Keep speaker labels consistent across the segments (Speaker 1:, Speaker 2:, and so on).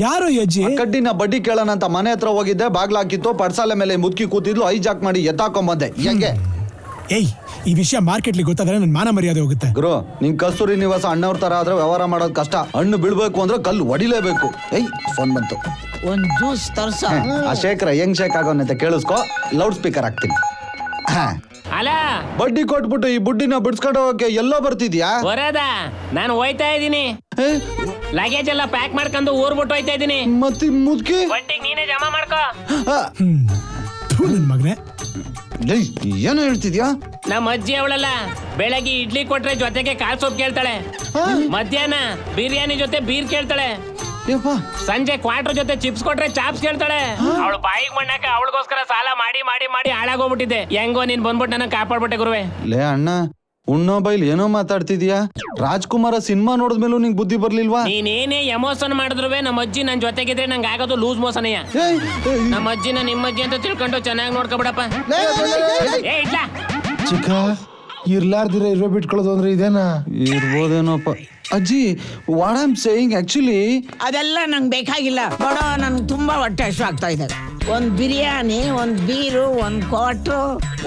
Speaker 1: ಯಾರು ಅಜ್ಜಿ?
Speaker 2: ಕಡ್ಡಿನ ಬಡ್ಡಿ ಕೇಳೋಣ ಅಂತ ಮನೆ ಹತ್ರ ಹೋಗಿದ್ದೆ, ಬಾಗ್ಲಾಕಿತ್ತು, ಪಡ್ಸಾಲೆ ಮೇಲೆ ಮುದುಕಿ ಕೂತಿದ್ಲು, ಹೈಜಾಕ್ ಮಾಡಿ ಎತ್ತಾಕೊಂಬಂದೆ. ಹೆಂಗೆ?
Speaker 1: ಏಯ್, ಈ ವಿಷಯ ಮಾರ್ಕೆಟ್ಲಿ ಗೊತ್ತಾದ್ರೆ ನನ್ ಮಾನ ಮರ್ಯಾದೆ ಹೋಗುತ್ತೆ.
Speaker 2: ಗುರು, ನಿನ್ ಕಸ್ತೂರಿ ನಿವಾಸ ಅಣ್ಣವ್ರ ತರ ಆದ್ರೆ ವ್ಯವಹಾರ ಮಾಡೋದು ಕಷ್ಟ. ಹಣ್ಣು ಬೀಳ್ಬೇಕು ಅಂದ್ರೆ ಕಲ್ಲು ಹೊಡಿಲೇಬೇಕು. ಏಯ್, ಫೋನ್ ಬಂತು.
Speaker 3: ಒಂದ್ ಜ್ಯೂಸ್ ತರ್ಸ.
Speaker 2: ಆ ಶೇಖರ ಹೆಂಗ್ ಶೇಕ್ ಆಗೋನಂತೆ ಕೇಳಿಸ್ಕೊ, ಲೌಡ್ ಸ್ಪೀಕರ್ ಹಾಕ್ತೀನಿ.
Speaker 4: ಅಲ್ಲ,
Speaker 2: ಬಡ್ಡಿ ಕೊಟ್ಬಿಟ್ಟು ಈ ಬುಡ್ಡಿನ ಬಿಡ್ಸ್ಕೊಂಡು ಹೋಗಕ್ಕೆ ಎಲ್ಲೋ ಬರ್ತಿದ್ಯಾ?
Speaker 4: ಬರೋದ ನಾನು ಹೋಯ್ತಾ ಇದೀನಿ. ಲಗೇಜ್ ಎಲ್ಲ ಪ್ಯಾಕ್ ಮಾಡ್ಕೊಂಡು ಊರ್ ಬಿಟ್ಟು ಹೋಯ್ತಾ ಇದೀನಿ.
Speaker 2: ಮತ್ತೆ ಮುದ್ಕಿ
Speaker 4: ಬಡ್ಡಿಗೆ ನೀನೇ ಜಮಾ ಮಾಡ್ಕೋ.
Speaker 1: ನನ್ ಮಗನೇ,
Speaker 2: ಏನು ಹೇಳ್ತಿದ್ಯಾ?
Speaker 4: ನಮ್ಮ ಅಜ್ಜಿ ಅವಳಲ್ಲ, ಬೆಳಗ್ಗೆ ಇಡ್ಲಿ ಕೊಟ್ರೆ ಜೊತೆಗೆ ಕಾಲ್ ಸೊಪ್ಪು ಕೇಳ್ತಾಳೆ, ಮಧ್ಯಾಹ್ನ ಬಿರಿಯಾನಿ ಜೊತೆ ಬೀರ್ ಕೇಳ್ತಾಳೆ, ಸಂಜೆ ಕ್ವಾರ್ಟರ್ ಜೊತೆ ಚಿಪ್ಸ್ ಕೊಟ್ರೆ ಚಾಪ್ಸ್ ಕೇಳ್ತಾಳೆ. ಅವಳು ಬಾಯಿಗೆ ಮಣ್ಣಾಕ ಅವಳಿಗೋಸ್ಕರ ಸಾಲ ಮಾಡಿ ಮಾಡಿ ಮಾಡಿ ಹಾಳಾಗೋಗ್ಬಿಟ್ಟಿದ್ದೆ. ಹೆಂಗೋ ನೀನ್ ಬಂದ್ಬಿಟ್ಟು ನನ್ನ ಕಾಪಾಡ್ಬಿಟ್ಟೆ ಗುರುವೆ.
Speaker 2: ಲೇ ಅಣ್ಣ, ಉಣ್ಣೋ ಬೈಲ್ ಏನೋ ಮಾತಾಡ್ತಿದ್ಯಾ? ರಾಜ್ಕುಮಾರ ಸಿನಿಮಾ ನೋಡಿದ್ಮೇಲೂ ನಿಂಗೆ ಬುದ್ಧಿ ಬರ್ಲಿಲ್ವಾ?
Speaker 4: ನೀನೇನೇ ಎಮೋಷನ್ ಮಾಡಿದ್ರು ನಮ್ಮ ಅಜ್ಜಿ ನನ್ ಜೊತೆಗಿದ್ರೆ ನಂಗೆ ಆಗೋದು ಲೂಸ್ ಮೋಸನಯ್ಯ. ನಮ್ಮ ಅಜ್ಜಿನ ನಿಮ್ಮ ಅಜ್ಜಿ ಅಂತ ತಿಳ್ಕೊಂಡು ಚೆನ್ನಾಗಿ ನೋಡ್ಕೊಬಿಡಪ್ಪ. ಏ ಇಡ್ಲ
Speaker 5: ಚಿಕ್ಕ, ಇರ್ಲಾರ್ದಿರ ಇರೋ ಬಿಟ್ಕೊಳ್ಳೋದು ಅಂದ್ರೆ ಇದೇನಾ?
Speaker 2: ಇರ್ಬೋದೇನೋಪ್ಪ. ಅಜ್ಜಿ, what I am saying actually,
Speaker 3: ಅದೆಲ್ಲ ನಂಗೆ ಬೇಕಾಗಿಲ್ಲ. ನೋಡ, ನನ್ಗೆ ತುಂಬಾ ಹೊಟ್ಟೆ ಹಸಿವು ಆಗ್ತಾ ಇದೆ. ಒಂದ್ ಬಿರಿಯಾನಿ, ಒಂದ್ ಬೀರು, ಒಂದ್ ಕ್ವಾರ್ಟ್ರು,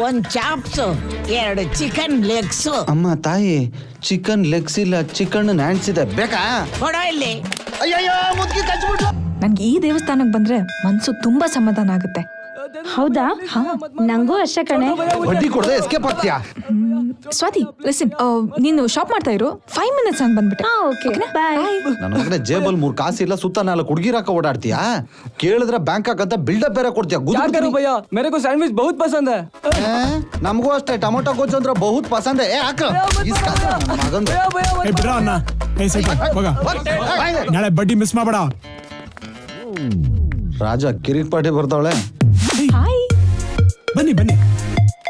Speaker 3: ಒಂದ್ ಚಾಪ್ಸ್, 2 ಚಿಕನ್ ಲೆಗ್ಸ್.
Speaker 2: ಅಮ್ಮ ತಾಯಿ, ಚಿಕನ್ ಲೆಗ್ಸ್ ಇಲ್ಲ, ಚಿಕನ್ ಹ್ಯಾಂಡ್ಸ್ ಇದೆ, ಬೇಕಾ?
Speaker 3: ಕೊಡ ಇಲ್ಲಿ.
Speaker 2: ಅಯ್ಯಯ್ಯೋ, ಮುದ್ಕಿ ಕಚ್ಬಿಟ್ಲು.
Speaker 6: ನನ್ಗೆ ಈ ದೇವಸ್ಥಾನಕ್ಕೆ ಬಂದ್ರೆ ಮನ್ಸು ತುಂಬಾ ಸಮಾಧಾನ ಆಗುತ್ತೆ.
Speaker 7: ಹೌದಾ? ನಂಗೂ ಅಷ್ಟೇ ಕಣೆ.
Speaker 2: ಬಡ್ಡಿ ಕೊಡದೆ ಎಸ್ಕೇಪ್ ಆಗ್ತೀಯಾ?
Speaker 6: ಸ್ವಾತಿ, ಲಿಸನ್, ನೀನು ಶಾಪ್ ಮಾಡ್ತಾ ಇರು, 5 minutes ಅಂತ ಬಂದ್ಬಿಟ್ಟೆ.
Speaker 7: ಓಕೆ, ಬಾಯ್.
Speaker 2: ನನ್ನ ಮಗನೇ ಜೇಬಲ್ 3 ಕಾಸಿಲ್ಲ, ಸುತ್ತ 4 ಹುಡುಗಿರಾಕ ಓಡಾಡ್ತೀಯಾ? ಕೇಳಿದ್ರೆ ಬ್ಯಾಂಕ್ ಅಂತ ಬಿಲ್ಡಪ್ ಬೇರೆ ಕೊಡ್ತೀಯ.
Speaker 8: ಭಯ್ಯ, ಮೇರೆ ಕೋ ಸ್ಯಾಂಡ್ವಿಚ್ ಬಹುತ್ ಪಸಂದ್ ಹೈ.
Speaker 2: ನಮಗೂ ಅಷ್ಟೇ, ಟೊಮೊಟೊ ಗೊಜ್ಜು ಅಂದ್ರೆ ಬಹುತ್ ಪಸಂದ್. ಏ ಹಾಕ ಮಗಂದು.
Speaker 1: ಏ ಬಿಡ್ರ ಅಣ್ಣ, ಏ ಸೈಕ ಹೋಗ, ನಾಳೆ ಬಡ್ಡಿ ಮಿಸ್ ಮಾಡಬೇಡ.
Speaker 2: ರಾಜ ಕಿರಿಕ್ ಪಾಟಿ ಬರ್ತಾವಳೆ.
Speaker 6: ಹಾಯ್,
Speaker 1: ಬನ್ನಿ ಬನ್ನಿ,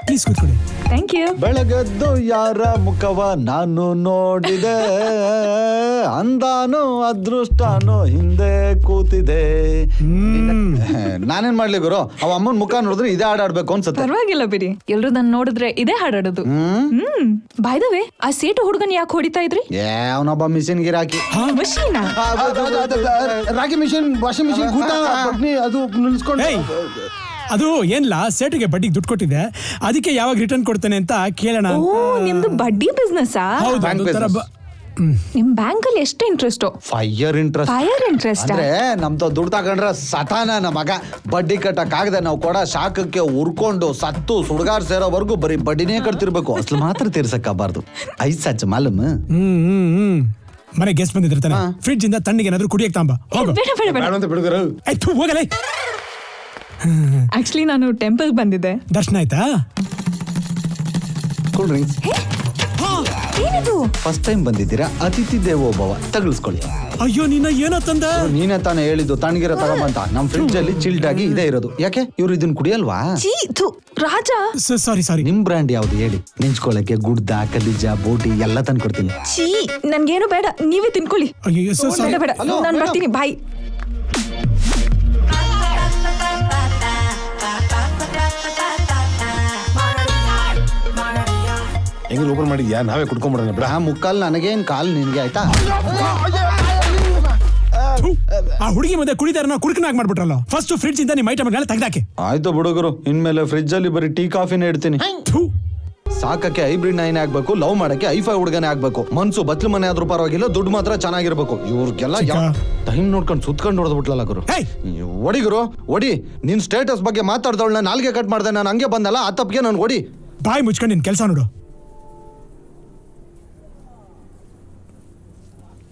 Speaker 1: ಪ್ಲೀಸ್ ಕೂತ್ಕೊಳ್ಳಿ.
Speaker 6: Thank you.
Speaker 2: ಬೆಳಗದ್ದು ಯಾರ ಮುಖವ ನಾನು ನೋಡಿದೆ, ಅಂದಾನೋ ಅದೃಷ್ಟನೋ ಹಿಂದೆ ಕೂತಿದೆ. ನಾನೇನ್ ಮಾಡ್ಲಿ ಗುರು, ಅವ ಅಮ್ಮನ್ ಮುಖ ನೋಡಿದ್ರೆ ಇದೇ ಹಾಡಾಡ್ಬೇಕು ಅನ್ಸುತ್ತೆ.
Speaker 6: ಪರವಾಗಿಲ್ಲ ಬಿಡಿ, ಎಲ್ರು ನನ್ ನೋಡಿದ್ರೆ ಇದೇ ಹಾಡಾಡೋದು. ಬೈ ದ ವೇ, ಆ ಸೇಟು ಹುಡುಗನ್ ಯಾಕೆ ಹೊಡಿತಾ ಇದ್ರಿ?
Speaker 2: ಅವನೊಬ್ಬ ಮಿಷಿನ್ ಗಿರಾಕಿ.
Speaker 6: ಮಷೀನಾ?
Speaker 5: ರಾಗಿ ಮಿಷಿನ್, ವಾಷಿಂಗ್ ಮಿಷಿನ್, ಕೂತ ಬಡ್ನಿ ಅದು ನಿಲ್ಸ್ಕೊಂಡು.
Speaker 1: ಅದು ಏನಿಲ್ಲ, ಸೇಟಿಗೆ ಬಡ್ಡಿಗೆ ದುಡ್ಡು ಕೊಟ್ಟಿದೆ, ಅದಕ್ಕೆ ಯಾವಾಗ ರಿಟರ್ನ್ ಕೊಡ್ತಾನೆ ಅಂತ ಕೇಳೋಣ.
Speaker 6: ಓ, ನಿಮ್ದು ಬಡ್ಡಿ ಬಿಸ್ನೆಸ್?
Speaker 1: ಹೌದು, ಅದೊಂಥರ
Speaker 6: ನಿಮ್ ಬ್ಯಾಂಕ್ ಅಲ್ಲಿ ಎಷ್ಟು interest?
Speaker 2: Fire interest.
Speaker 6: Fire interest
Speaker 2: ಅಂದ್ರೆ ನಮ್ದು ದುಡ್ಡು ತಗೊಂಡ್ರೆ ಸತಾನ ನಮ್ಮ ಮಗ. ಬಡ್ಡಿ ಕಟ್ಟಕ್ ಆಗದೆ ನಾವು ಕೊಡ ಶಾಖಕ್ಕೆ ಉರ್ಕೊಂಡು ಸತ್ತು ಸುಡ್ಗಾರ್ ಸೇರೋವರೆಗೂ ಬರೀ ಬಡ್ಡಿನೇ ಕಟ್ತಿರ್ಬೇಕು. ಅಸಲು ಮಾತ್ರ ತೀರ್ಸಕ್ಕಾಗಬಾರ್ದು. ಐಸಚ್ ಮಾಲೂಮ್.
Speaker 1: ಮನೆ ಗೆಸ್ಟ್ ಬಂದಿರ್ತಾನೆ, ಫ್ರಿಡ್ಜ್ ಇಂದ ತಣ್ಣಗೆ ಏನಾದ್ರು ಕುಡಿಯಕ್ ತಾಂಬ ಹೋಗು.
Speaker 6: ಬೇಡ ಬೇಡ ಬೇಡ
Speaker 5: ಅಂತ ಬಿಡುಗರು.
Speaker 1: ಆಯ್ತು, ಹೋಗಲೇ.
Speaker 6: ಆಕ್ಚುಲಿ ನಾನು ಟೆಂಪಲ್ ಬಂದಿದ್ದೆ.
Speaker 1: ದರ್ಶನ ಆಯ್ತಾ?
Speaker 2: Cool drinks.
Speaker 6: ಏನಿದು?
Speaker 2: ಫಸ್ಟ್ ಟೈಮ್ ಬಂದಿದ್ದೀರಾ, ಅತಿಥಿ ದೇವೋ ಭವ, ತಗಲ್ಸ್ಕೊಳ್ಳಿ.
Speaker 1: ಅಯ್ಯೋ, ನಿನ್ನ ಏನೋ ತಂದ?
Speaker 2: ನೀನೇ ತಾನೇ ಹೇಳಿದ್ದು ತಣ್ಣಗಿರ ತಗೊಂಬಂತ. ನಮ್ ಫ್ರಿಡ್ಜ್ ಅಲ್ಲಿ ಚಿಲ್ಡ್ ಆಗಿ ಇದೇ ಇರೋದು. ಯಾಕೆ ಇವ್ರು ಇದನ್ನ ಕುಡಿಯಲ್ವಾ?
Speaker 6: ರಾಜ,
Speaker 1: ಸಾರಿ.
Speaker 2: ನಿಮ್ ಬ್ರ್ಯಾಂಡ್ ಯಾವ್ದು ಹೇಳಿ? ನೆಂಚ್ಕೊಳಕ್ಕೆ ಗುಡ್ಡ, ಕಲಿಜ, ಬೋಟಿ ಎಲ್ಲ ತಂದ್ಕೊಡ್ತೀನಿ.
Speaker 6: ಚೀ, ನನ್ಗೇನು ಬೇಡ, ನೀವೇ ತಿನ್ಕೊಳ್ಳಿ.
Speaker 1: ಅಯ್ಯೋ,
Speaker 6: ಬೇಡ ಬೇಡ, ನಾನು ಬರ್ತೀನಿ, ಬಾಯ್.
Speaker 5: ಹೆಂಗ್ ಓಪನ್ ಮಾಡಿದ್ಯಾ? ನಾವೇ ಕುಡ್ಕೊಂಡ್ಬಿಡೋಣ ಬಿಡ.
Speaker 2: ಮುಕ್ಕಾಲ್ ನನಗೇನ್ ಕಾಲ್ ನಿನ್ಗೆ, ಆಯ್ತಾ?
Speaker 1: ಆ ಹುಡುಗಿ ಮುಂದೆ ಕುಡಿದಾರನ ಕುಡ್ಕನಾಗ್ ಮಾಡ್ಬಿಟ್ರಲ್ಲ. ಫಸ್ಟ್ ಫ್ರಿಡ್ಜ್ ಇಂದ ನಿಮ್ಮ ಐಟಮ್ಗಳನ್ನ ತೆಗ್ದಾಕೆ.
Speaker 2: ಆಯ್ತು ಬಿಡುಗರು, ಇನ್ಮೇಲೆ ಫ್ರಿಡ್ಜ್ ಅಲ್ಲಿ ಬರೀ ಟೀ ಕಾಫಿನೇ ಇಡ್ತೀನಿ. ಸಾಕಕ್ಕೆ ಹೈಬ್ರಿಡ್ ನೈನ್ ಆಗ್ಬೇಕು, ಲವ್ ಮಾಡಕ್ಕೆ ಐಫೈ ಹುಡುಗನೇ ಆಗ್ಬೇಕು. ಮನ್ಸು ಬತ್ಲು ಮನೆ ಆದ್ರೂ ಪರವಾಗಿಲ್ಲ, ದುಡ್ಡು ಮಾತ್ರ ಚೆನ್ನಾಗಿರ್ಬೇಕು. ಇವ್ರಿಗೆಲ್ಲ ಟೈಮ್ ನೋಡ್ಕೊಂಡು ಸುತ್ಕೊಂಡು ಹೊಡೆದ್ಬಿಟ್ಲಲ್ಲ ಗುರು. ಒಡಿ ಗುರು, ಒಡಿ. ನಿನ್ ಸ್ಟೇಟಸ್ ಬಗ್ಗೆ ಮಾತಾಡ್ದವಳನ್ನ ನಾಲ್ಗೆ ಕಟ್ ಮಾಡ್ದೆ, ನಾನು ಹಂಗೆ ಬಂದಲ್ಲ, ಆ ತಪ್ಪಿಗೆ ನಾನು ಒಡಿ.
Speaker 1: ಬಾಯ್ ಮುಚ್ಕೊಂಡು ನಿನ್ ಕೆಲಸ ನೋಡು.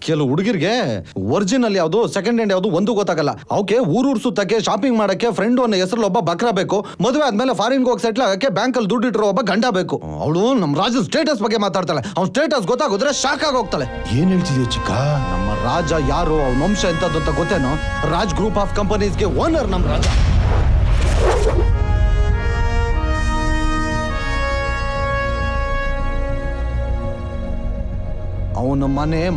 Speaker 2: ಕೆಲವು ಹುಡುಗಿರ್ಗೆ ಒರಿಜಿನಲ್ ಯಾವ್ದು, ಸೆಕೆಂಡ್ ಹ್ಯಾಂಡ್ ಯಾವ್ದು ಒಂದು ಗೊತ್ತಾಗಲ್ಲ. ಅವಕ್ಕೆ ಊರೂರ್ ಸುತ್ತಕ್ಕೆ, ಶಾಪಿಂಗ್ ಮಾಡಕ್ಕೆ ಫ್ರೆಂಡ್ ಅನ್ನೋ ಹೆಸರಲ್ಲಿ ಒಬ್ಬ ಬಕ್ರ ಬೇಕು. ಮದುವೆ ಆದ್ಮೇಲೆ ಫಾರಿನ್ಗೆ ಹೋಗಿ ಸೆಟ್ಲ್ ಆಗಕ್ಕೆ ಬ್ಯಾಂಕ್ ಅಲ್ಲಿ ದುಡ್ಡು ಇಟ್ಟಿರೋ ಒಬ್ಬ ಗಂಡ ಬೇಕು. ಅವಳು ನಮ್ ರಾಜ ಸ್ಟೇಟಸ್ ಬಗ್ಗೆ ಮಾತಾಡ್ತಾಳೆ. ಅವ್ನ ಸ್ಟೇಟಸ್ ಗೊತ್ತಾಗೋದ್ರೆ ಶಾಕ್ ಆಗಿ ಹೋಗ್ತಾಳೆ.
Speaker 5: ಏನ್ ಹೇಳ್ತಿದ್ಯಾ ಚಿಕ್ಕ?
Speaker 2: ನಮ್ಮ ರಾಜ ಯಾರು, ಅವ್ನ ವಂಶ ಎಂತದ್ದು ಅಂತ ಗೊತ್ತೇನೋ? ರಾಜ್ ಗ್ರೂಪ್ ಆಫ್ ಕಂಪನೀಸ್ಗೆ ಓನರ್ ನಮ್ ರಾಜ. ಅವನ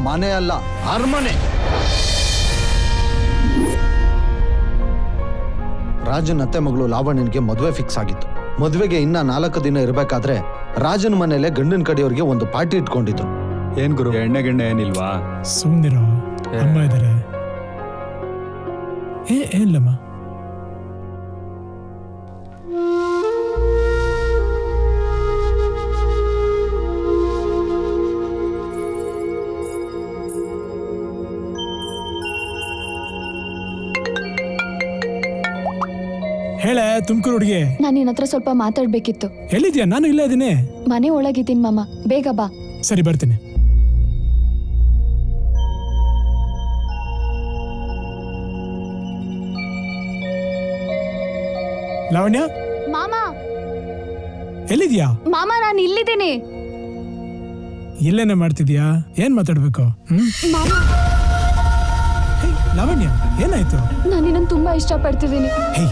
Speaker 2: ಮನೆ ಅಲ್ಲ, ಅರಮನೆ. ರಾಜನ್ ಅತ್ತೆ ಮಗಳು ಲಾವಣ್ಯನ್ಗೆ ಮದುವೆ ಫಿಕ್ಸ್ ಆಗಿತ್ತು. ಮದುವೆಗೆ ಇನ್ನ 4 ದಿನ ಇರಬೇಕಾದ್ರೆ ರಾಜನ ಮನೇಲೆ ಗಂಡನ ಕಡೆಯವ್ರಿಗೆ ಒಂದು ಪಾರ್ಟಿ ಇಟ್ಕೊಂಡಿದ್ರು.
Speaker 9: ಏನ್ ಗುರು, ಎಣ್ಣೆ ಗಿಣ್ಣೆ ಏನಿಲ್ವಾ?
Speaker 1: ಸುಮ್ನಿರೋ, ಅಮ್ಮ ಇದಾರೆ. ಏನಿಲ್ಲಮ್ಮ. ಹೇಳೆ ತುಮಕೂರು ಹುಡುಗಿ,
Speaker 7: ನಾನು ನಿನ್ನ ಹತ್ರ ಸ್ವಲ್ಪ ಮಾತಾಡ್ಬೇಕಿತ್ತು.
Speaker 1: ಎಲ್ಲಿದ್ಯಾ? ನಾನು ಇಲ್ಲೇ ಇದೀನಿ.
Speaker 7: ಮನೆ ಒಳಗಿದ್ದೀನಿ ಮಾಮ, ಬೇಗ ಬಾ.
Speaker 1: ಸರಿ ಬರ್ತೀನಿ. ಲಾವಣ್ಯ
Speaker 7: ಮಾಮ
Speaker 1: ಎಲ್ಲಿದ್ಯಾ?
Speaker 7: ಮಾಮ ನಾನು ಇಲ್ಲಿದ್ದೀನಿ.
Speaker 1: ಇಲ್ಲೇನೆ ಮಾಡ್ತಿದ್ಯಾ? ಏನ್ ಮಾತಾಡ್ಬೇಕು?
Speaker 7: ಮಾಮ
Speaker 1: ಹೇ, ಲಾವಣ್ಯ ಏನಾಯ್ತು?
Speaker 7: ನಾನು ನಿನ್ನನ್ನು ತುಂಬಾ ಇಷ್ಟಪಡ್ತಿದ್ದೀನಿ.
Speaker 1: ಹೇ,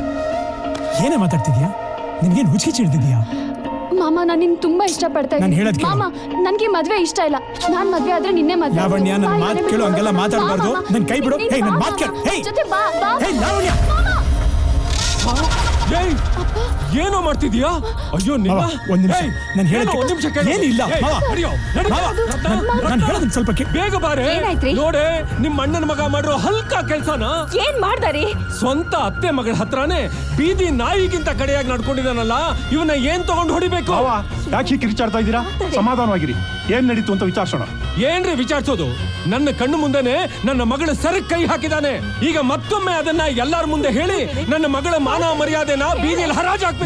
Speaker 1: ಏನೇ ಮಾತಾಡ್ತಿದ್ಯಾ? ನಿನ್ಗೇನ್ ಹುಚ್ಚಿ ಹಿಡ್ದಿದ್ಯಾ?
Speaker 7: ಮಾಮ ನಾನು ನಿನ್ನ ತುಂಬಾ ಇಷ್ಟಪಡ್ತಾ
Speaker 1: ನಾನ್ ಹೇಳೋದ್
Speaker 7: ಇದ್ದೀನಿ.
Speaker 1: ಕೇಳು.
Speaker 7: ಮಾಮ ನನ್ಗೆ ಮದ್ವೆ ಇಷ್ಟ ಇಲ್ಲ. ನಾನ್ ಮದ್ವೆ ಆದ್ರೆ ನಿನ್ನೆ ಮದ್ವೆ.
Speaker 1: ಲಾವಣ್ಯ, ನನ್ನ ಮಾತು ಕೇಳು, ಹಂಗೆಲ್ಲ ಮಾತಾಡ್ಬಾರ್ದು. ನನ್ ಕೈ ಬಿಡು. ಹೇ, ನನ್ ಮಾತು ಕೇಳು. ಹೇ,
Speaker 7: ಜೊತೆ ಬಾ ಬಾ.
Speaker 1: ಹೇ, ಲಾವಣ್ಯ.
Speaker 8: ಏನೋ ಮಾಡ್ತಿದ್ಯಾ? ಅಯ್ಯೋ
Speaker 1: ಮಾವ, ಒಂದ್ ನಿಮಿಷ. ನಾನು ಹೇಳೋದು
Speaker 8: ಒಂದ್ ನಿಮಿಷ ಕೇಳು.
Speaker 1: ಏನಿಲ್ಲ ಮಾವ. ಮಾವ, ನಾನು ಹೇಳೋದನ್ನ ಸ್ವಲ್ಪ
Speaker 8: ಬೇಗ ಬಾರೆ.
Speaker 7: ಏನಾಯ್ತ್ರಿ?
Speaker 8: ನೋಡೆ, ನಿಮ್ ಅಣ್ಣನ ಮಗ ಮಾಡಿರೋ ಹಲ್ಕ ಕೆಲ್ಸನ
Speaker 7: ಏನ್ ಮಾಡ್ದಾರಿ?
Speaker 8: ಸ್ವಂತ ಅತ್ತೆ ಮಗಳ ಹತ್ರನೇ ಬೀದಿ ನಾಯಿಗಿಂತ ಕಡೆಯಾಗಿ ನಡ್ಕೊಂಡಿದ್ದಾನಲ್ಲ, ಇವನ್ನ ಏನ್ ತಗೊಂಡು ಹೊಡಿಬೇಕು?
Speaker 9: ಯಾಕೆ ಕಿರಿಚಾಡ್ತಾ ಇದ್ದೀರಾ? ಸಮಾಧಾನವಾಗಿರಿ. ಏನ್ ನಡೀತು ಅಂತ ವಿಚಾರಿಸೋಣ.
Speaker 8: ಏನ್ರಿ ವಿಚಾರಿಸೋದು? ನನ್ನ ಕಣ್ಣು ಮುಂದೆನೆ ನನ್ನ ಮಗಳ ಸರಕ್ ಕೈ ಹಾಕಿದಾನೆ. ಈಗ ಮತ್ತೊಮ್ಮೆ ಅದನ್ನ ಎಲ್ಲಾರ ಮುಂದೆ ಹೇಳಿ ನನ್ನ ಮಗಳ ಮಾನ ಮರ್ಯಾದೆನ ಬೀದಿಯಲ್ಲಿ ಹರಾಜಾಕ್ಬೇಕು.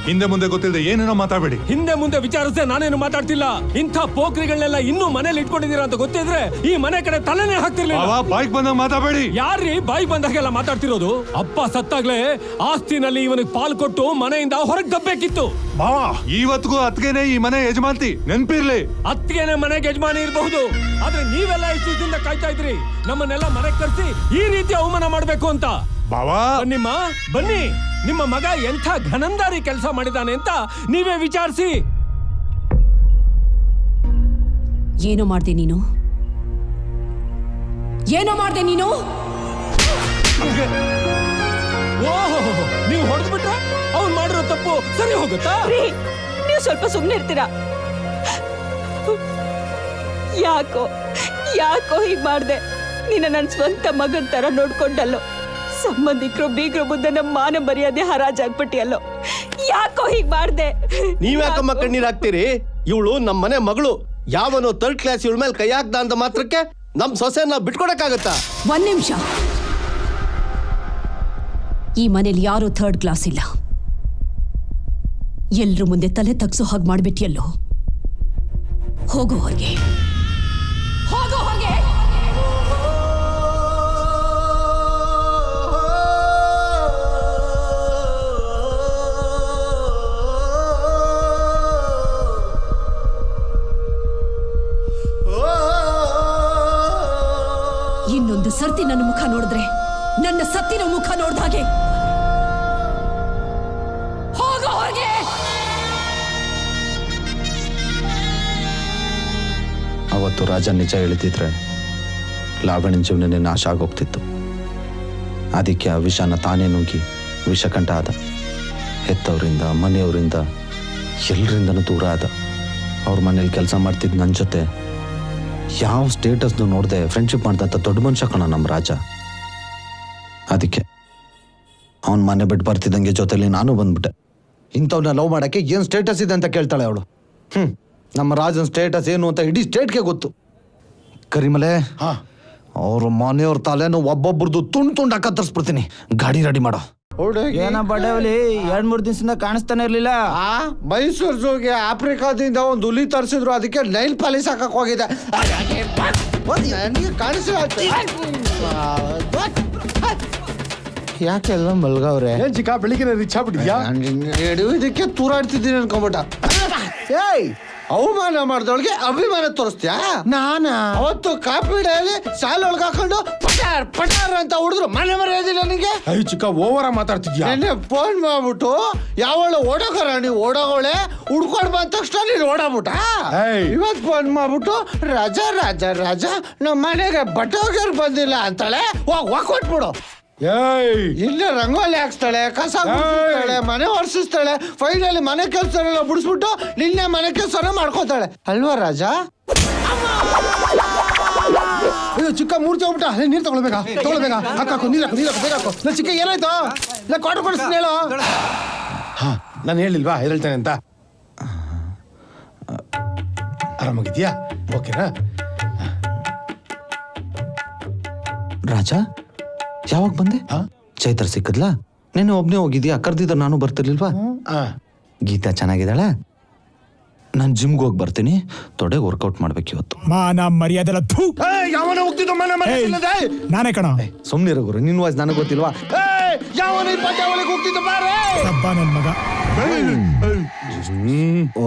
Speaker 9: ಹಿಂದೆ ಮುಂದೆ ಗೊತ್ತಿಲ್ಲದೆ ಏನೇನೋ ಮಾತಾಡಬೇಡಿ.
Speaker 8: ಹಿಂದೆ ಮುಂದೆ ವಿಚಾರಿಸದೆ ನಾನೇನು ಮಾತಾಡ್ತಿಲ್ಲ. ಇಂಥ ಪೋಖ್ರಿಗಳನ್ನೆಲ್ಲ ಇನ್ನೂ ಮನೇಲಿ ಇಟ್ಕೊಂಡಿದ್ದೀರಾ ಅಂತ ಗೊತ್ತಿದ್ರೆ ಈ ಮನೆ ಕಡೆ ತಲೆನೇ ಹಾಕ್ತಿರ್ಲಿಲ್ಲ.
Speaker 9: ಬಾಯ್ಗೆ ಬಂದಾಗ ಮಾತಾಡಬೇಡಿ.
Speaker 8: ಯಾರ್ರೀ ಬಾಯಿ ಬಂದಾಗೆಲ್ಲ ಮಾತಾಡ್ತಿರೋದು? ಅಪ್ಪ ಸತ್ತಾಗ್ಲೇ ಆಸ್ತಿನಲ್ಲಿ ಇವನಿಗೆ ಪಾಲ್ ಕೊಟ್ಟು ಮನೆಯಿಂದ ಹೊರಗೆ ಗಬ್ಬೇಕಿತ್ತು.
Speaker 9: ಇವತ್ತಿಗೂ ಅತ್ಗೆನೆ ಈ ಮನೆ ಯಜಮಾಂತಿ, ನೆನ್ಪಿರ್ಲಿ.
Speaker 8: ಅತ್ತಿಗೆನೆ ಮನೆಗೆ ಯಜಮಾನಿ ಇರಬಹುದು, ಆದ್ರೆ ನೀವೆಲ್ಲ ಇಷ್ಟು ದಿನದಿಂದ ಕಾಯ್ತಾ ಇದ್ರಿ ನಮ್ಮನ್ನೆಲ್ಲ ಮನೆಗೆ ಕರ್ಸಿ ಈ ರೀತಿ ಅವಮಾನ ಮಾಡ್ಬೇಕು ಅಂತ. ಬನ್ನಿಮ್ಮ ಬನ್ನಿ, ನಿಮ್ಮ ಮಗ ಎಂಥ ಘನಂದಾರಿ ಕೆಲಸ ಮಾಡಿದಾನೆ ಅಂತ ನೀವೇ ವಿಚಾರಿಸಿ.
Speaker 10: ಏನೋ ಮಾಡ್ದೆ ನೀನು? ಏನೋ ಮಾಡ್ದೆ ನೀನು?
Speaker 8: ಓಹೋ, ನೀವು ಹೊಡೆದ್ಬಿಟ್ರೆ ಅವ್ನು ಮಾಡಿರೋ ತಪ್ಪು ಸರಿ ಹೋಗುತ್ತಾ?
Speaker 10: ನೀವು ಸ್ವಲ್ಪ ಸುಮ್ಮನೆ ಇರ್ತೀರಾ? ಯಾಕೋ ಯಾಕೋ ಹೀಗ್ ಮಾಡ್ದೆ? ನಿನ್ನ ನನ್ನ ಸ್ವಂತ ಮಗನ್ ತರ ನೋಡ್ಕೊಂಡಲ್ಲೋ, ಸಂಬಂಧಿಕರು ಬೀಗ್ರ ಮುಂದೆ ನಮ್ಮ ಮಾನ ಮರ್ಯಾದೆ ಹರಾಜಾಗ್ಬಿಟ್ಟಿಯಲ್ಲೋ. ಯಾಕೋ ಹೀಗ್ ಮಾಡ್ದೆ?
Speaker 5: ನೀವ್ಯಾಕಮ್ಮ ಕಣ್ಣೀರ್ ಹಾಕ್ತೀರಿ? ಇವಳು ನಮ್ಮ ಮನೆ ಮಗಳು. ಯಾವನೋ ಥರ್ಡ್ ಕ್ಲಾಸ್ ಇವಳ ಮೇಲೆ ಕೈ ಹಾಕ್ದ ಅಂತ ಮಾತ್ರಕ್ಕೆ ನಮ್ ಸೊಸೆನ ಬಿಟ್ಕೊಡಕ್ಕಾಗತ್ತಾ?
Speaker 10: ಒಂದ್ ನಿಮಿಷ, ಈ ಮನೇಲಿ ಯಾರು ಥರ್ಡ್ ಕ್ಲಾಸ್ ಇಲ್ಲ. ಎಲ್ರ ಮುಂದೆ ತಲೆ ತಗ್ಸೋ ಹಾಗೆ ಮಾಡ್ಬಿಟ್ಟಿಯಲ್ಲೋ. ಹೋಗೋ ಹೊರಗೆ, ಹೋಗೋ ಹೊರಗೆ. ಇನ್ನೊಂದು ಸರ್ತಿ ನನ್ನ ಮುಖ ನೋಡಿದ್ರೆ ನನ್ನ ಸತ್ತಿನ ಮುಖ ನೋಡ್ದ ಹಾಗೆ. ಹೋಗೋ ಹೊರಗೆ.
Speaker 2: ಅವತ್ತು ರಾಜ ನಿಜ ಹೇಳ್ತಿದ್ರೆ ಲಾವಣ್ಯನ ಜೀವನನೇ ನಾಶ ಆಗೋಗ್ತಿತ್ತು. ಅದಕ್ಕೆ ಆ ವಿಷನ ತಾನೇ ನುಗ್ಗಿ ವಿಷಕಂಠ ಆದ. ಹೆತ್ತವರಿಂದ, ಮನೆಯವರಿಂದ, ಎಲ್ಲರಿಂದನೂ ದೂರ ಆದ. ಅವ್ರ ಮನೇಲಿ ಕೆಲಸ ಮಾಡ್ತಿದ್ದು ನನ್ನ ಜೊತೆ ಯಾವ ಸ್ಟೇಟಸ್ನು ನೋಡದೆ ಫ್ರೆಂಡ್ಶಿಪ್ ಮಾಡ್ದಂಥ ದೊಡ್ಡ ಮನುಷ್ಯ ಕಣ ನಮ್ಮ ರಾಜ. ಅದಕ್ಕೆ ಅವನ ಮನೆ ಬಿಟ್ಟು ಬರ್ತಿದ್ದಂಗೆ ಜೊತೆಲಿ ನಾನು ಬಂದ್ಬಿಟ್ಟೆ. ಇಂಥವ್ನ ಲವ್ ಮಾಡೋಕ್ಕೆ ಏನು ಸ್ಟೇಟಸ್ ಇದೆ ಅಂತ ಕೇಳ್ತಾಳೆ ಅವಳು. ನಮ್ಮ ರಾಜನ ಸ್ಟೇಟಸ್ ಏನು ಅಂತ ಇಡೀ ಸ್ಟೇಟ್ಗೆ ಗೊತ್ತು. ಕರಿಮಲೆ, ಅವ್ರ ಮನೆಯವ್ರ ತಲೆನೂ ಒಬ್ಬೊಬ್ರದ್ದು ತುಂಡು ಕತ್ತರಿಸ್ಬಿಡ್ತೀನಿ. ಗಾಡಿ ರೆಡಿ ಮಾಡೋ.
Speaker 5: ಏನ ಬಡವಲಿ 2-3 ದಿವಸದಿಂದ ಕಾಣಿಸ್ತಾನೆ ಇರ್ಲಿಲ್ಲ. ಮೈಸೂರು ಜೋಗೆ ಆಫ್ರಿಕಾದಿಂದ ಒಂದು ಹುಲಿ ತರಿಸಿದ್ರು, ಅದಕ್ಕೆ ನೈಲ್ ಪಾಲಿಸ್ ಹಾಕಕ್ ಹೋಗಿದೆ. ಯಾಕೆಲ್ಲ ಮಲ್ಗವ್ರೆ?
Speaker 9: ಏನ್ ಚಿಕ್ಕ ಬೆಳಿಗ್ಗೆ ರಿಚ್ ಆಗ್ಬಿಟ್ಟಿದ್ಯಾ?
Speaker 5: ಇದಕ್ಕೆ ತೂರಾಡ್ತಿದ್ದೀನಿ ಅನ್ಕೊಂಬಿಟ್ಟ. ಏಯ್, ಅವಮಾನ ಮಾಡ್ದೊಳಗೆ ಅಭಿಮಾನ ತೋರಿಸ್ತೀಯಾ? ನಾನ ಅವತ್ತು ಕಾಪಿ ಡೇಲಿ ಸಾಲ ಒಳಗೆ ಹಾಕೊಂಡು ಪಟಾರ್ ಪಟಾರ್ ಅಂತ ಹೊಡೆದ್ರು. ಮನೆ ಮರ್ಯಾದಿಲ್ಲ ನನಗೆ.
Speaker 9: ಅಯ್ಯ ಚಿಕ್ಕ, ಓವರ ಮಾತಾಡ್ತಿದ್ಯಾ?
Speaker 5: ನೆನ್ನೆ ಫೋನ್ ಮಾಡ್ಬಿಟ್ಟು ಯಾವಳು ಓಡೋಗರ ನೀವು ಓಡೋಗೋಳೆ ಹುಡ್ಕೊಂಡು ಬಂದ ತಕ್ಷಣ ನೀನು ಓಡಾಬಿಟ್ಟ. ಇವತ್ತು ಫೋನ್ ಮಾಡ್ಬಿಟ್ಟು ರಾಜ ರಾಜ ರಾಜ ನಮ್ಮ ಮನೆಗೆ ಬಟ್ಟೆ ಒಗ್ಯಾರು ಬಂದಿಲ್ಲ ಅಂತಾಳೆ. ಹೋಗ್ ಕೊಟ್ಬಿಡು. ಇಲ್ಲೇ ರಂಗೋಲಿ ಹಾಕ್ಸ್ತಾಳೆ, ಕಸ ಗುಡಿಸ್ತಾಳೆ, ಮನೆ ಒರೆಸಿಸ್ತಾಳೆ. ಫೈನಲಿ ಮನೆ ಕೆಲಸ ಬಿಡಿಸ್ಬಿಟ್ಟು ನಿನ್ನೆ ಮನೆ ಕೆಲಸನ ಮಾಡ್ಕೋತಾಳೆ ಅಲ್ವಾ ರಾಜ? ಅಯ್ಯೋ ಚಿಕ್ಕ ಮೂರ್ತಿ ಹೋಗ್ಬಿಟ್ಟ ನೀರು ತಗೊಳ್ಬೇಕಾ ಹಾಕು ನೀರು ಹಾಕು ಬೇಗ ಹಾಕು ಚಿಕ್ಕ ಏನಾಯ್ತು ಇಲ್ಲ ಕ್ವಾರ್ಟರ್ ಕೊಡಿಸ್ತೀನಿ ಹೇಳು ಹಾ ನಾನು ಹೇಳಿಲ್ವಾ ಹೇಳ್ತೇನೆ ಅಂತ ಆರಾಮಾಗಿದ್ಯಾ ಓಕೆನಾ
Speaker 2: ರಾಜ ಯಾವಾಗ ಬಂದೆ ಚೈತ್ರ ಸಿಕ್ಕದ್ಲಾ ನೀನು ಒಬ್ನೇ ಹೋಗಿದ್ಯಾ ಕರ್ದಿದ್ರೆ ನಾನು ಬರ್ತಿರ್ಲಿಲ್ವಾ ಗೀತಾ ಚೆನ್ನಾಗಿದ್ದಾಳೆ ನಾನು ಜಿಮ್ಗೆ ಹೋಗಿ ಬರ್ತೀನಿ ತೊಡೆ ವರ್ಕೌಟ್ ಮಾಡ್ಬೇಕು ಇವತ್ತು
Speaker 1: ಮಾನ ಮರ್ಯಾದೆ ಎಲ್ಲ ಥು.
Speaker 5: ಯಾವನ ಹೋಗ್ತಿದ್ದು
Speaker 1: ನಾನೇ ಕಣ
Speaker 2: ಸುಮ್ನಿರು ಗುರು ನಿನ್ ವಾಯ್ಸ್ ನನಗೆ ಗೊತ್ತಿಲ್ವಾ
Speaker 5: ಯಾವನ ಇಪ್ಪತ್ತಾವಳಿಗೆ ಹೋಗ್ತಿದ್ದು ಬಾರೆ
Speaker 1: ಹಬ್ಬ ನನ್ ಮಗ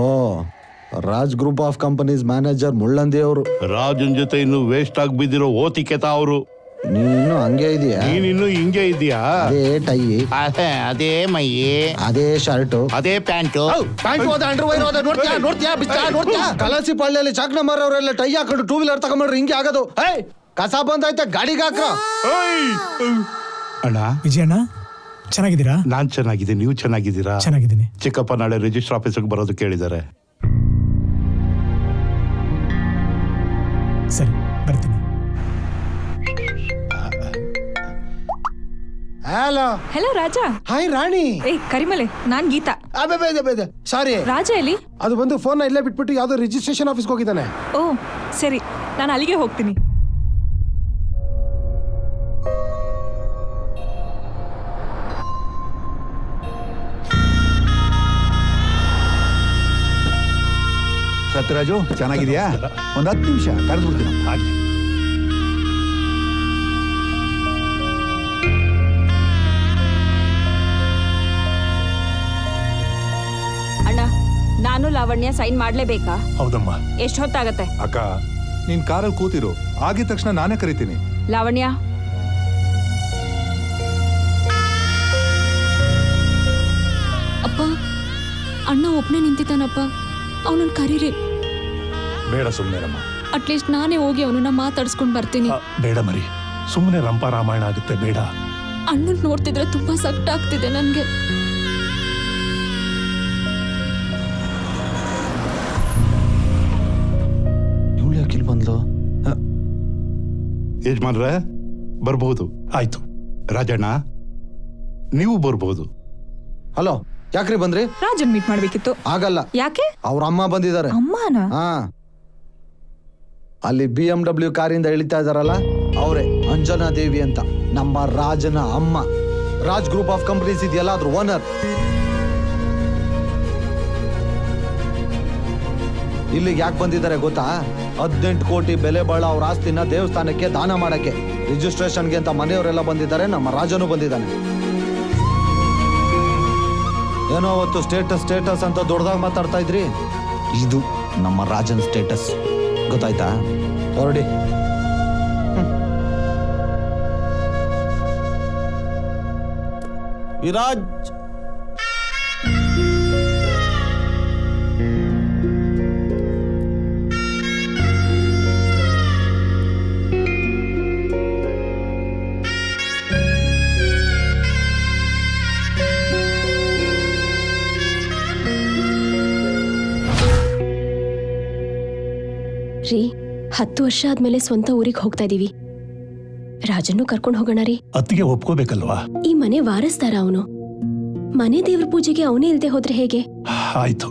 Speaker 2: ಓ Raj group of companies manager ಮುಳ್ಳಂದಿ ಅವರು
Speaker 9: ರಾಜನ್ ಜೊತೆ ಇನ್ನು ವೇಸ್ಟ್ ಆಗಿ ಬಿದ್ದಿರೋ ಓತಿಕೆತ ಅವರು
Speaker 2: ನೀನು ಹಂಗೆ ಇದೀಯಾ
Speaker 9: ನೀನಿನ್ನು ಹಿಂಗೆ ಇದೀಯಾ
Speaker 2: ಅದೇ ಟೈ
Speaker 9: ಅದೇ ಮೈ
Speaker 2: ಅದೇ ಶರ್ಟು
Speaker 9: ಅದೇ ಪ್ಯಾಂಟು
Speaker 5: ಪ್ಯಾಂಟ್ ಹೋದ ಅಂಡರ್ವೈರ್ ಹೋದ ನೋಡ್ತೀಯಾ ಕಲಸಿ ಪಳ್ಳಿಯಲ್ಲಿ ಚಾಕ್ನ ಮಾರವರೆಲ್ಲ ಟೈ ಹಾಕೊಂಡು ಟೂ ವೀಲರ್ ತಗೊಂಡ್ರೆ ಹಿಂಗೆ ಆಗೋದು ಕಸ ಬಂದಾಯ್ತಾ ಗಾಡಿಗೆ ಹಾಕ್ರ
Speaker 9: ಅಣ್ಣ
Speaker 1: ವಿಜಯಣ್ಣ ಚೆನ್ನಾಗಿದ್ದೀರಾ
Speaker 9: ನಾನ್ ಚೆನ್ನಾಗಿದೆ ನೀವು ಚೆನ್ನಾಗಿದ್ದೀರಾ
Speaker 1: ಚೆನ್ನಾಗಿದ್ದೀನಿ
Speaker 9: ಚಿಕ್ಕಪ್ಪ ನಾಳೆ ರಿಜಿಸ್ಟರ್ ಆಫೀಸ್ಗೆ ಬರೋದು ಕೇಳಿದ್ದಾರೆ
Speaker 1: ಸರಿ ಬರ್ತೀನಿ
Speaker 5: ಹಲೋ
Speaker 6: ಹೆಲೋ ರಾಜ.
Speaker 5: ಹಾಯ್ ರಾಣಿ
Speaker 6: ಏಯ್ ಕರಿಮಲೆ, ನಾನ್ ಗೀತಾ.
Speaker 5: ಸಾರಿ
Speaker 6: ರಾಜ ಎಲ್ಲಿ?
Speaker 5: ಅದು ಬಂದು ಫೋನ್ ಇಲ್ಲೇ ಬಿಟ್ಬಿಟ್ಟು ಯಾವ್ದೋ ರಿಜಿಸ್ಟ್ರೇಷನ್ ಆಫೀಸ್ಗೆ ಹೋಗಿದ್ದಾನೆ
Speaker 6: ಓ ಸರಿ, ನಾನು ಅಲ್ಲಿಗೆ ಹೋಗ್ತೀನಿ.
Speaker 11: ಸತ್ಯರಾಜು ಚೆನ್ನಾಗಿದ್ಯಾ? ಒಂದ್ 10 ನಿಮಿಷ ಕರೆದ್ಬಿಡ್ತೀನಿ.
Speaker 9: ಹಾಗೆ
Speaker 10: ಅಣ್ಣ, ನಾನು ಲಾವಣ್ಯ ಸೈನ್ ಮಾಡ್ಲೇಬೇಕಾ?
Speaker 9: ಹೌದಮ್ಮ.
Speaker 10: ಎಷ್ಟು ಹೊತ್ತಾಗತ್ತೆ?
Speaker 11: ಅಕ್ಕ ನೀನ್ ಕಾರಲ್ಲಿ ಕೂತಿರು, ಆಗಿದ ತಕ್ಷಣ ನಾನೇ ಕರಿತೀನಿ.
Speaker 10: ಲಾವಣ್ಯ,
Speaker 7: ಅಪ್ಪ ಅಣ್ಣ ಒಬ್ಬನೇ ನಿಂತಿದ್ದಾನಪ್ಪ, ಅವನನ್ನ ಕರೀರಿ.
Speaker 9: ಬೇಡ ಸುಮ್ಮನೆರಮ್ಮ.
Speaker 7: ಅಟ್ಲೀಸ್ಟ್ ನಾನೇ ಹೋಗಿ ಅವನನ್ನ ಮಾತಾಡ್ಸ್ಕೊಂಡ್ ಬರ್ತೀನಿ.
Speaker 9: ಬೇಡ ಮರಿ, ಸುಮ್ಮನೆ ರಂಪ ರಾಮಾಯಣ ಆಗುತ್ತೆ, ಬೇಡ.
Speaker 7: ಅಣ್ಣನ್ ನೋಡ್ತಿದ್ರೆ ತುಂಬಾ ಸಕ್ಟ್ ಆಗ್ತಿದೆ ನನ್ಗೆ.
Speaker 2: ಇವಳು ಯಾಕಿಲ್ ಬಂದ್ಲು?
Speaker 9: ಯಜಮಾನ್ರೆ ಬರ್ಬಹುದು. ಆಯ್ತು ರಾಜಣ್ಣ, ನೀವು ಬರ್ಬಹುದು.
Speaker 2: ಹಲೋ, ಯಾಕ್ರಿ ಬಂದ್ರಿ?
Speaker 6: ರಾಜನ್ ಮೀಟ್ ಮಾಡ್ಬೇಕಿತ್ತು.
Speaker 2: ಆಗಲ್ಲ.
Speaker 6: ಯಾಕೆ?
Speaker 2: ಅವ್ರ ಅಮ್ಮ ಬಂದಿದ್ದಾರೆ.
Speaker 6: ಅಮ್ಮನ?
Speaker 2: ಹಾ, ಅಲ್ಲಿ BMW ಕಾರಿಂದ ಇಳಿತಾ ಇದಾರಲ್ಲ, ಅವರೇ ಅಂಜನಾ ದೇವಿ ಅಂತ, ನಮ್ಮ ರಾಜನ ಅಮ್ಮ. ರಾಜ್ ಗ್ರೂಪ್ ಆಫ್ ಕಂಪನೀಸ್ ಇದೆಯಲ್ಲ, ಅದ್ರ ಓನರ್. ಇಲ್ಲಿಗೆ ಯಾಕೆ ಬಂದಿದ್ದಾರೆ ಗೊತ್ತಾ? 18 ಕೋಟಿ ಬೆಲೆ ಬಾಳ ಅವ್ರ ಆಸ್ತಿನ ದೇವಸ್ಥಾನಕ್ಕೆ ದಾನ ಮಾಡಕ್ಕೆ. ರಿಜಿಸ್ಟ್ರೇಷನ್ಗೆ ಅಂತ ಮನೆಯವರೆಲ್ಲ ಬಂದಿದ್ದಾರೆ, ನಮ್ಮ ರಾಜನು ಬಂದಿದ್ದಾನೆ. ಏನೋ ಅವತ್ತು ಸ್ಟೇಟಸ್ ಅಂತ ದೊಡ್ಡದಾಗಿ ಮಾತಾಡ್ತಾ ಇದ್ರಿ, ಇದು ನಮ್ಮ ರಾಜನ್ ಸ್ಟೇಟಸ್, ಗೊತ್ತಾಯ್ತಾ? ಹೊರಡಿ. ವಿರಾಜ್,
Speaker 7: ರೀ, 10 ವರ್ಷ ಆದ್ಮೇಲೆ ಸ್ವಂತ ಊರಿಗೆ ಹೋಗ್ತಾ ಇದೀವಿ. ರಾಜನ್ನು ಕರ್ಕೊಂಡು ಹೋಗೋಣ ರೀ.
Speaker 9: ಅತ್ತಿಗೆ ಒಪ್ಕೋಬೇಕಲ್ವಾ?
Speaker 7: ಈ ಮನೆ ವಾರಸ್ದಾರ ಅವನು. ಮನೆ ದೇವ್ರ ಪೂಜೆಗೆ ಅವನೇ ಇಲ್ದೆ ಹೋದ್ರೆ ಹೇಗೆ?
Speaker 9: ಆಯ್ತು,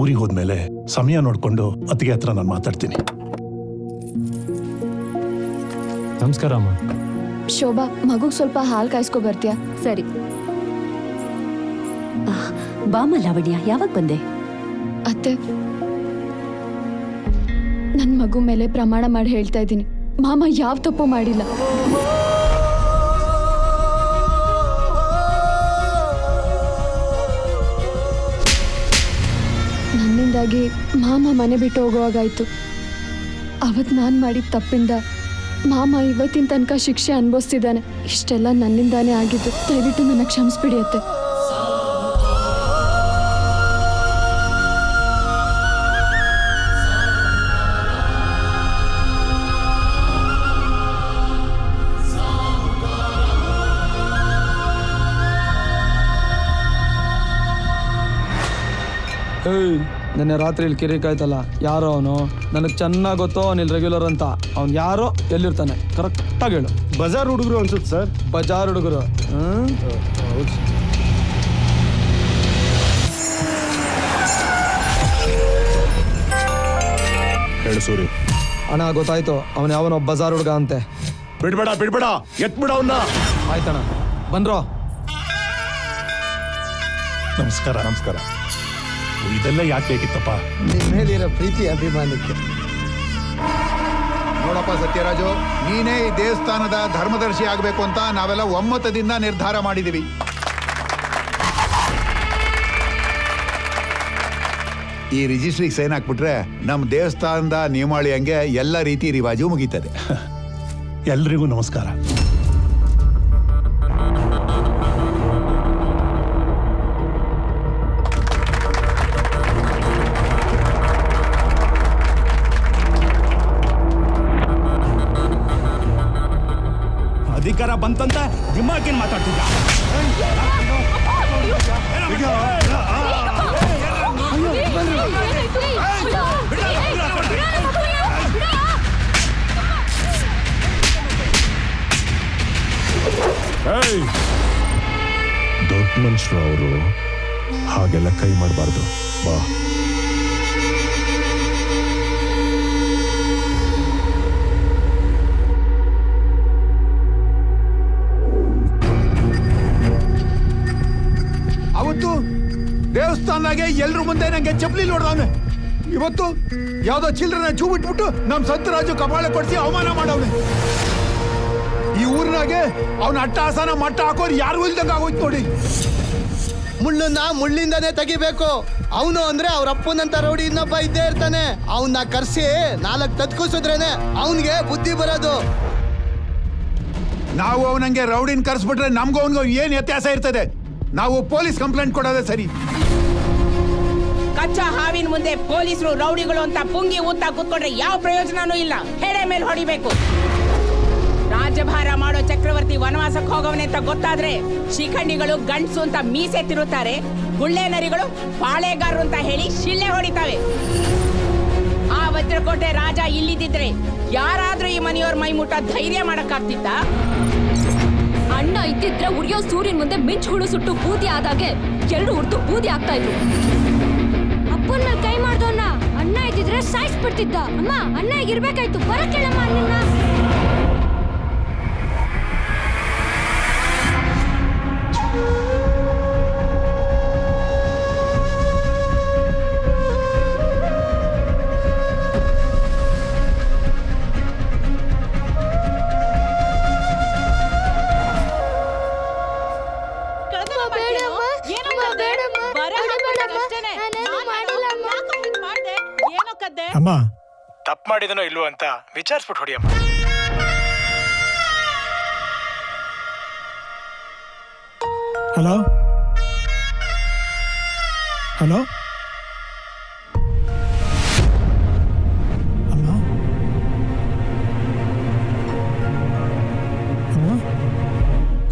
Speaker 9: ಊರಿಗೆ ಹೋದ್ಮೇಲೆ ಸಮಯ ನೋಡ್ಕೊಂಡು ಅತ್ತಿಗೆ ಹತ್ರ ನಾನು ಮಾತಾಡ್ತೀನಿ.
Speaker 8: ನಮಸ್ಕಾರ ಅಮ್ಮ.
Speaker 7: ಶೋಭಾ, ಮಗುಗ್ ಸ್ವಲ್ಪ ಹಾಲು ಕಾಯಿಸ್ಕೊ ಬರ್ತೀಯಾ? ಸರಿ.
Speaker 10: ಬಾಮ ಲಾವಣ್ಯ, ಯಾವಾಗ ಬಂದೆ?
Speaker 7: ಅತ್ತೆ, ನನ್ ಮಗು ಮೇಲೆ ಪ್ರಮಾಣ ಮಾಡಿ ಹೇಳ್ತಾ ಇದ್ದೀನಿ, ಮಾಮ ಯಾವ ತಪ್ಪು ಮಾಡಿಲ್ಲ. ನನ್ನಿಂದಾಗಿ ಮಾಮ ಮನೆ ಬಿಟ್ಟು ಹೋಗುವಾಗಾಯ್ತು. ಅವತ್ ನಾನ್ ಮಾಡಿದ ತಪ್ಪಿಂದ ಮಾಮ ಇವತ್ತಿನ ತನಕ ಶಿಕ್ಷೆ ಅನುಭವಿಸ್ತಿದ್ದಾನೆ. ಇಷ್ಟೆಲ್ಲ ನನ್ನಿಂದಾನೇ ಆಗಿದ್ದು, ದಯವಿಟ್ಟು ನನ್ನ ಕ್ಷಮಿಸ್ಬಿಡಿ ಅತ್ತೆ.
Speaker 12: ನಿನ್ನೆ ರಾತ್ರಿ ಇಲ್ಲಿ ಕಿರಿಕಾಯ್ತಲ್ಲ ಯಾರೋ ಅವನು ನನಗೆ ಚೆನ್ನಾಗಿ ಗೊತ್ತು ಅವ್ನು ಇಲ್ಲಿ ರೆಗ್ಯುಲರ್ ಅಂತ ಅವ್ನು ಯಾರೋ ಎಲ್ಲಿರ್ತಾನೆ ಕರೆಕ್ಟಾಗಿ ಹೇಳು.
Speaker 11: ಬಜಾರ್ ಹುಡುಗರು ಅನ್ಸುತ್ತೆ ಸರ್.
Speaker 12: ಬಜಾರ್ ಹುಡುಗರು.
Speaker 9: ಹೇಳು ಸೂರಿ.
Speaker 12: ಅಣ್ಣ ಗೊತ್ತಾಯ್ತು, ಅವನು ಯಾವನೋ ಬಜಾರ್ ಹುಡುಗ ಅಂತೆ.
Speaker 9: ಬಿಡ್ಬೇಡ ಬಿಡ್ಬೇಡ, ಎತ್ಬಿಡ ಅವನ್ನ.
Speaker 12: ಆಯ್ತಣ್ಣ, ಬಂದ್ರೋ.
Speaker 9: ನಮಸ್ಕಾರ. ನಮಸ್ಕಾರ. ಇದೆಲ್ಲ ಯಾಕೆ ಬೇಕಿತ್ತಪ್ಪ?
Speaker 5: ನಿಮ್ಮ ಮೇಲಿರೋ ಪ್ರೀತಿ ಅಭಿಮಾನಕ್ಕೆ.
Speaker 11: ನೋಡಪ್ಪ ಸತ್ಯರಾಜು, ನೀನೇ ಈ ದೇವಸ್ಥಾನದ ಧರ್ಮದರ್ಶಿ ಆಗಬೇಕು ಅಂತ ನಾವೆಲ್ಲ ಒಮ್ಮತದಿಂದ ನಿರ್ಧಾರ ಮಾಡಿದೀವಿ. ಈ ರಿಜಿಸ್ಟ್ರಿಗೆ ಸೈನ್ ಹಾಕ್ಬಿಟ್ರೆ ನಮ್ಮ ದೇವಸ್ಥಾನದ ನಿಯಮಾವಳಿ ಹಂಗೆ ಎಲ್ಲ ರೀತಿ ರಿವಾಜು ಮುಗೀತದೆ.
Speaker 9: ಎಲ್ರಿಗೂ ನಮಸ್ಕಾರ.
Speaker 8: ಅಧಿಕಾರ ಬಂತಂತ ದಿಮಾಕಿನ್ ಮಾತಾಡ್ತಿದ್ದ.
Speaker 9: ದೊಡ್ಡ ಮನುಷ್ಯರು ಅವರು, ಹಾಗೆಲ್ಲ ಕೈ ಮಾಡಬಾರ್ದು. ಬಾ.
Speaker 11: ಅವತ್ತು ದೇವಸ್ಥಾನದಾಗೆ ಎಲ್ರ ಮುಂದೆ ನಂಗೆ ಚಪ್ಪಲಿ ಹೊಡೆದವನೆ. ಇವತ್ತು ಯಾವ್ದೋ ಚಿಲ್ಡ್ರನ್ನ ಚೂ ಬಿಟ್ಬಿಟ್ಟು ನಮ್ ಸತ್ಯರಾಜು ಕಪಾಳ ಕೊಡಿಸಿ ಅವಮಾನ ಮಾಡವನೆ. ಈ ಊರಿನಾಗೆ ಅವನ ಅಟ್ಟಹಾಸನ ಮಟ್ಟ ಹಾಕೋರು ಯಾರು ಇಲ್ದಂಗ ಆಗೋಯ್ತು ನೋಡಿ.
Speaker 5: ಮುಳ್ಳನ್ನ ಮುಳ್ಳಿಂದಾನೇ ತೆಗಿಬೇಕು. ಅವನು ಅಂದ್ರೆ ಅವ್ರ ಅಪ್ಪನಂತ ರೌಡಿ ಇನ್ನೊಬ್ಬ ಇದ್ದೇ ಇರ್ತಾನೆ. ಅವನ್ನ ಕರ್ಸಿ 4 ತತ್ಕೂಸಿದ್ರೇನೆ ಅವನ್ಗೆ ಬುದ್ಧಿ ಬರೋದು.
Speaker 11: ನಾವು ಅವನಂಗೆ ರೌಡಿನ ಕರ್ಸ್ಬಿಟ್ರೆ ನಮ್ಗೂ ಅವನಿಗೂ ಏನ್ ವ್ಯತ್ಯಾಸ ಇರ್ತದೆ? ನಾವು ಪೊಲೀಸ್ ಕಂಪ್ಲೇಂಟ್ ಕೊಡೋದೇ ಸರಿ.
Speaker 3: ಕಚ್ಚಾ ಹಾವಿನ ಮುಂದೆ ಪೊಲೀಸರು ರೌಡಿಗಳು ಅಂತ ಪುಂಗಿ ಊತ ಕೂತ್ಕೊಂಡ್ರೆ ಯಾವ ಪ್ರಯೋಜನನೂ ಇಲ್ಲ. ಹೆಡೆ ಮೇಲೆ ಹೊಡಿಬೇಕು. ರಾಜಭಾರ ಮಾಡೋ ಚಕ್ರವರ್ತಿ ವನವಾಸಕ್ಕೆ ಹೋಗವನೆ ಅಂತ ಗೊತ್ತಾದ್ರೆ ಶಿಖಂಡಿಗಳು ಗಂಡ್ಸು ಅಂತ ಮೀಸೆ ತಿರುತ್ತಾರೆ. ಗುಳ್ಳೆ ನರಿಗಳು ಪಾಳೆಗಾರರು ಅಂತ ಹೇಳಿ ಶಿಳ್ಳೆ ಹೊಡಿತಾವೆ. ಆ ವಜ್ರಕೋಟೆ ರಾಜ ಇಲ್ಲಿದ್ದಿದ್ರೆ ಯಾರಾದ್ರೂ ಈ ಮನೆಯವ್ರ ಮೈ ಮುಟ್ಟ ಧೈರ್ಯ ಮಾಡಕ್ಕಾಗ್ತಿತ್ತ?
Speaker 10: ಅಣ್ಣ ಇದ್ದಿದ್ರೆ ಉರಿಯೋ ಸೂರ್ಯನ ಮುಂದೆ ಮಿಂಚುಗಳು ಸುಟ್ಟು ಬೂದಿ ಆದಾಗೆ ಎಲ್ಲರೂ ಉರ್ದು ಬೂದಿ ಆಗ್ತಾ ಇದ್ರು. ಅಪ್ಪನ ಮೇಲೆ ಕೈ ಮಾಡ್ದವನ್ನ ಅಣ್ಣ ಇದ್ದಿದ್ರೆ ಸಾಯಿಸ್ಬಿಡ್ತಿದ್ದ. ಅಮ್ಮ ಅಣ್ಣ ಇರ್ಬೇಕಾಯ್ತು, ಬರಕ್ಕೇಳಮ್ಮ ನಿನ್ನ.
Speaker 1: ಅಮ್ಮ,
Speaker 8: ತಪ್ಪು ಮಾಡಿದನೋ ಇಲ್ವೋ ಅಂತ ವಿಚಾರಿಸ್ಬಿಟ್ಟು ಹೊಡಿಯಮ್ಮ.
Speaker 1: ಹಲೋ ಹಲೋ ಅಮ್ಮ,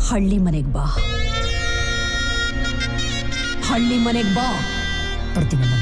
Speaker 10: ಹಳ್ಳಿ ಮನೆಗ್ ಬಾ, ಹಳ್ಳಿ ಮನೆಗ್ ಬಾ.
Speaker 1: ಬರ್ತೀನಮ್ಮ.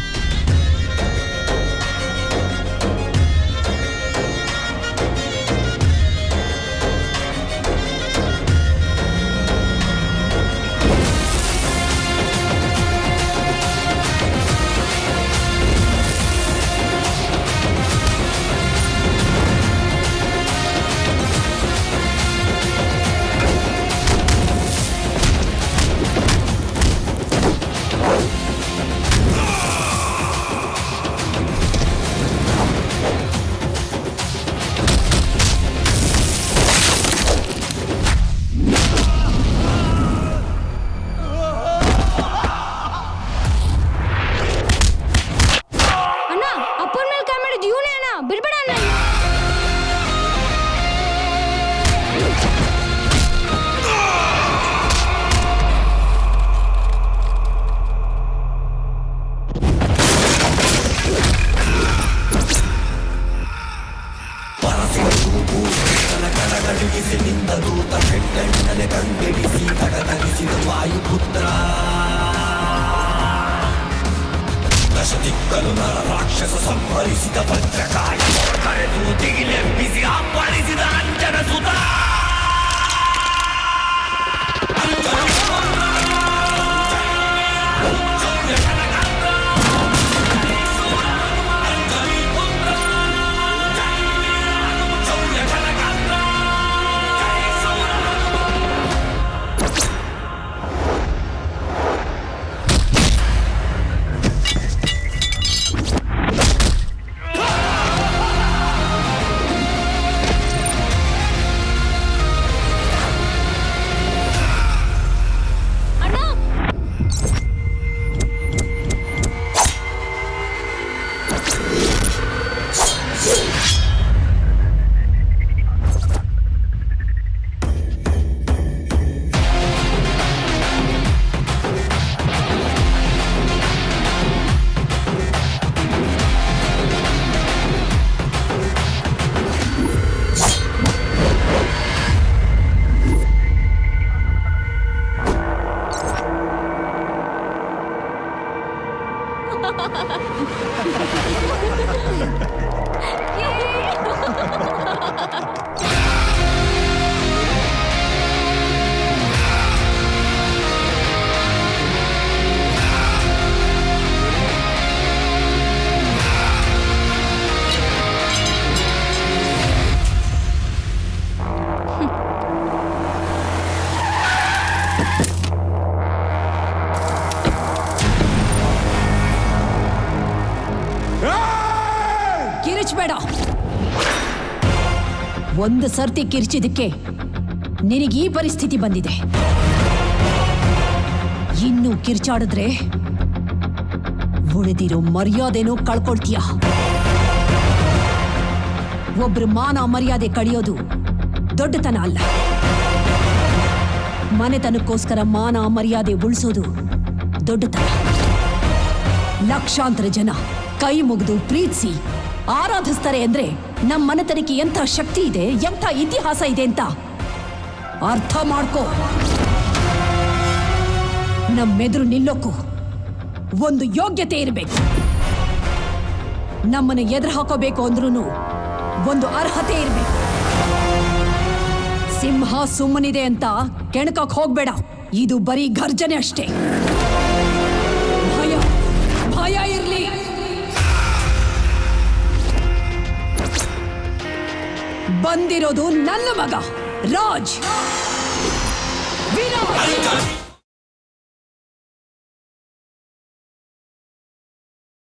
Speaker 10: ಕಿರಿಚ್ಬೇಡ. ಒಂದು ಸರ್ತಿ ಕಿರ್ಚಿದಕ್ಕೆ ನಿನಗೆ ಈ ಪರಿಸ್ಥಿತಿ ಬಂದಿದೆ. ಇನ್ನು ಕಿರ್ಚಾಡಿದ್ರೆ ಉಳಿದಿರೋ ಮರ್ಯಾದೆನೂ ಕಳ್ಕೊಳ್ತೀಯ. ಒಬ್ರು ಮಾನ ಮರ್ಯಾದೆ ಕಳಿಯೋದು ದೊಡ್ಡತನ ಅಲ್ಲ. ಮನೆತನಕ್ಕೋಸ್ಕರ ಮಾನ ಮರ್ಯಾದೆ ಉಳಿಸೋದು ದೊಡ್ಡತನ. ಲಕ್ಷಾಂತರ ಜನ ಕೈ ಮುಗಿದು ಪ್ರೀತಿಸಿ ಆರಾಧಿಸ್ತಾರೆ ಅಂದ್ರೆ ನಮ್ಮ ಮನೆತನಕ್ಕೆ ಎಂಥ ಶಕ್ತಿ ಇದೆ, ಎಂಥ ಇತಿಹಾಸ ಇದೆ ಅಂತ ಅರ್ಥ ಮಾಡ್ಕೋ. ನಮ್ಮೆದುರು ನಿಲ್ಲೋಕ್ಕೂ ಒಂದು ಯೋಗ್ಯತೆ ಇರಬೇಕು. ನಮ್ಮನ್ನು ಎದುರು ಹಾಕೋಬೇಕು ಅಂದ್ರೂ ಒಂದು ಅರ್ಹತೆ ಇರಬೇಕು. ಸಿಂಹ ಸುಮ್ಮನಿದೆ ಅಂತ ಕೆಣಕಕ್ಕೆ ಹೋಗ್ಬೇಡ. ಇದು ಬರೀ ಗರ್ಜನೆ ಅಷ್ಟೇ. ಭಯ ಭಯ ಇರ್ಲಿ. ಬಂದಿರೋದು ನನ್ನ ಮಗ ರಾಜ್. ವಿರಾಜ್.